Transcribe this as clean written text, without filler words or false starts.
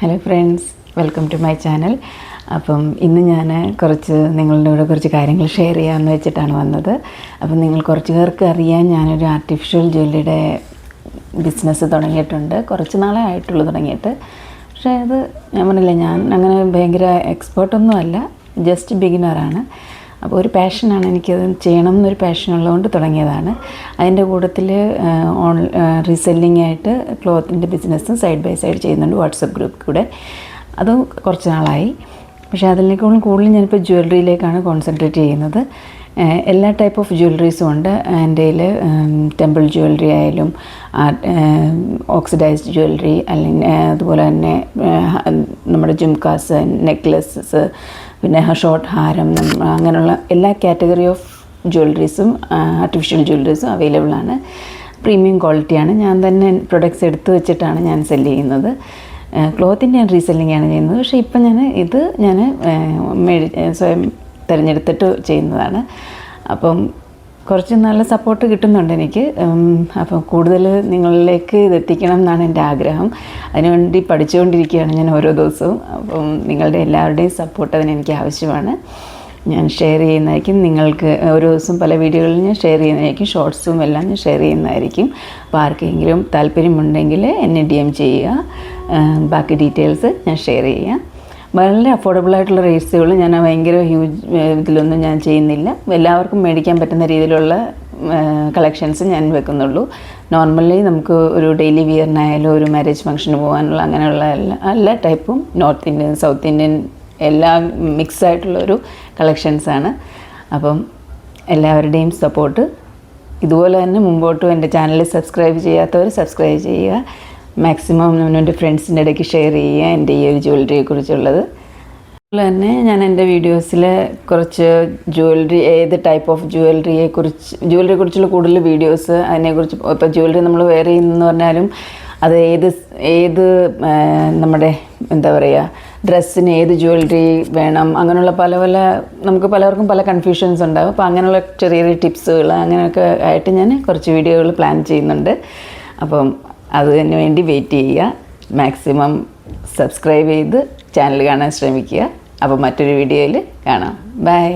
Hello friends, welcome to my channel. അപ്പം ഇന്ന് ഞാൻ നിങ്ങളുടെ കൂടെ കുറച്ച് കാര്യങ്ങൾ ഷെയർ ചെയ്യാമെന്ന് വെച്ചിട്ടാണ് വന്നത്. അപ്പം നിങ്ങൾ കുറച്ച് പേർക്ക് അറിയാൻ ഞാനൊരു ആർട്ടിഫിഷ്യൽ ജ്വല്ലറിയുടെ ബിസിനസ് തുടങ്ങിയിട്ടുണ്ട്. കുറച്ച് നാളെ ആയിട്ടുള്ളൂ തുടങ്ങിയിട്ട്. പക്ഷേ അത് ഞാൻ പറഞ്ഞില്ല, ഞാൻ അങ്ങനെ ഭയങ്കര എക്സ്പേർട്ടൊന്നും അല്ല, ജസ്റ്റ് ബിഗിനറാണ്. അപ്പോൾ ഒരു പാഷനാണ്, എനിക്കത് ചെയ്യണം എന്നൊരു പാഷനുള്ളതുകൊണ്ട് തുടങ്ങിയതാണ്. അതിൻ്റെ കൂട്ടത്തിൽ റീസെല്ലിംഗ് ആയിട്ട് ക്ലോത്തിൻ്റെ ബിസിനസ്സും സൈഡ് ബൈ സൈഡ് ചെയ്യുന്നുണ്ട് വാട്സപ്പ് ഗ്രൂപ്പ് കൂടെ. അതും കുറച്ച് നാളായി. പക്ഷേ അതിനേക്കാളും കൂടുതൽ ഞാനിപ്പോൾ ജ്വല്ലറിയിലേക്കാണ് കോൺസെൻട്രേറ്റ് ചെയ്യുന്നത്. എല്ലാ ടൈപ്പ് ഓഫ് ജ്വല്ലറീസും ഉണ്ട് എൻ്റെ കയ്യിൽ. ടെമ്പിൾ ജ്വല്ലറി ആയാലും ഓക്സിഡൈസ്ഡ് ജ്വല്ലറി, അല്ലെങ്കിൽ അതുപോലെ തന്നെ നമ്മുടെ ജുംകാസ്, നെക്ലസസ്, പിന്നെ ഷോർട്ട് ഹാരം, അങ്ങനെയുള്ള എല്ലാ കാറ്റഗറി ഓഫ് ജ്വല്ലറീസും ആർട്ടിഫിഷ്യൽ ജ്വല്ലറീസും അവൈലബിൾ ആണ്. പ്രീമിയം ക്വാളിറ്റിയാണ്. ഞാൻ തന്നെ പ്രൊഡക്ട്സ് എടുത്തു വെച്ചിട്ടാണ് ഞാൻ സെല് ചെയ്യുന്നത്. ക്ലോത്തിൻ്റെ ഞാൻ റീസെല്ലിങ്ങാണ് ചെയ്യുന്നത്. പക്ഷേ ഇപ്പം ഞാൻ സ്വയം തിരഞ്ഞെടുത്തിട്ട് ചെയ്യുന്നതാണ്. അപ്പം കുറച്ച് നല്ല സപ്പോർട്ട് കിട്ടുന്നുണ്ട് എനിക്ക്. അപ്പം കൂടുതൽ നിങ്ങളിലേക്ക് ഇതെത്തിക്കണം എന്നാണ് എൻ്റെ ആഗ്രഹം. അതിനുവേണ്ടി പഠിച്ചുകൊണ്ടിരിക്കുകയാണ് ഞാൻ ഓരോ ദിവസവും. അപ്പം നിങ്ങളുടെ എല്ലാവരുടെയും സപ്പോർട്ട് അതിനെനിക്ക് ആവശ്യമാണ്. ഞാൻ ഷെയർ ചെയ്യുന്നതായിരിക്കും. നിങ്ങൾക്ക് ഓരോ ദിവസം പല വീഡിയോകളിൽ ഞാൻ ഷെയർ ചെയ്യുന്നതായിരിക്കും. ഷോർട്സും എല്ലാം ഞാൻ ഷെയർ ചെയ്യുന്നതായിരിക്കും. അപ്പോൾ ആർക്കെങ്കിലും താല്പര്യമുണ്ടെങ്കിൽ എന്നെ DM ചെയ്യുക. ബാക്കി ഡീറ്റെയിൽസ് ഞാൻ ഷെയർ ചെയ്യാം. വളരെ അഫോർഡബിളായിട്ടുള്ള റേറ്റ്സുകൾ, ഞാൻ ഭയങ്കര ഹ്യൂജ് ഇതിലൊന്നും ഞാൻ ചെയ്യുന്നില്ല. എല്ലാവർക്കും മേടിക്കാൻ പറ്റുന്ന രീതിയിലുള്ള കളക്ഷൻസ് ഞാൻ വെക്കുന്നുള്ളൂ. നോർമലി നമുക്ക് ഒരു ഡെയിലി വിയറിനായാലും ഒരു മാരേജ് ഫംഗ്ഷന് പോകാനുള്ള അങ്ങനെയുള്ള എല്ലാ ടൈപ്പും നോർത്ത് ഇന്ത്യൻ, സൗത്ത് ഇന്ത്യൻ എല്ലാം മിക്സായിട്ടുള്ളൊരു കളക്ഷൻസാണ്. അപ്പം എല്ലാവരുടെയും സപ്പോർട്ട് ഇതുപോലെ തന്നെ മുമ്പോട്ടും എൻ്റെ ചാനൽ സബ്സ്ക്രൈബ് ചെയ്യാത്തവർ സബ്സ്ക്രൈബ് ചെയ്യുക. മാക്സിമം എൻ്റെ ഫ്രണ്ട്സിൻ്റെ ഇടയ്ക്ക് ഷെയർ ചെയ്യുക എൻ്റെ ഈ ഒരു ജ്വല്ലറിയെക്കുറിച്ചുള്ളത്. അതുപോലെ തന്നെ ഞാൻ എൻ്റെ വീഡിയോസിൽ കുറച്ച് ഏത് ടൈപ്പ് ഓഫ് ജ്വല്ലറിയെക്കുറിച്ചുള്ള കൂടുതൽ വീഡിയോസ്, അതിനെക്കുറിച്ച് ഇപ്പോൾ ജ്വല്ലറി നമ്മൾ വെയർ ചെയ്യുന്നതെന്ന് പറഞ്ഞാലും അത് ഏത് നമ്മുടെ എന്താ പറയുക, ഡ്രസ്സിന് ഏത് ജ്വല്ലറി വേണം, അങ്ങനെയുള്ള നമുക്ക് പലർക്കും പല കൺഫ്യൂഷൻസ് ഉണ്ടാകും. അപ്പോൾ അങ്ങനെയുള്ള ചെറിയ ചെറിയ ടിപ്സുകൾ അങ്ങനെയൊക്കെ ആയിട്ട് ഞാൻ കുറച്ച് വീഡിയോകൾ പ്ലാൻ ചെയ്യുന്നുണ്ട്. അപ്പം അതിന് വേണ്ടി വെയിറ്റ് ചെയ്യുക. മാക്സിമം സബ്സ്ക്രൈബ് ചെയ്ത് ചാനൽ കാണാൻ ശ്രമിക്കുക. അപ്പോൾ മറ്റൊരു വീഡിയോയിൽ കാണാം. ബൈ.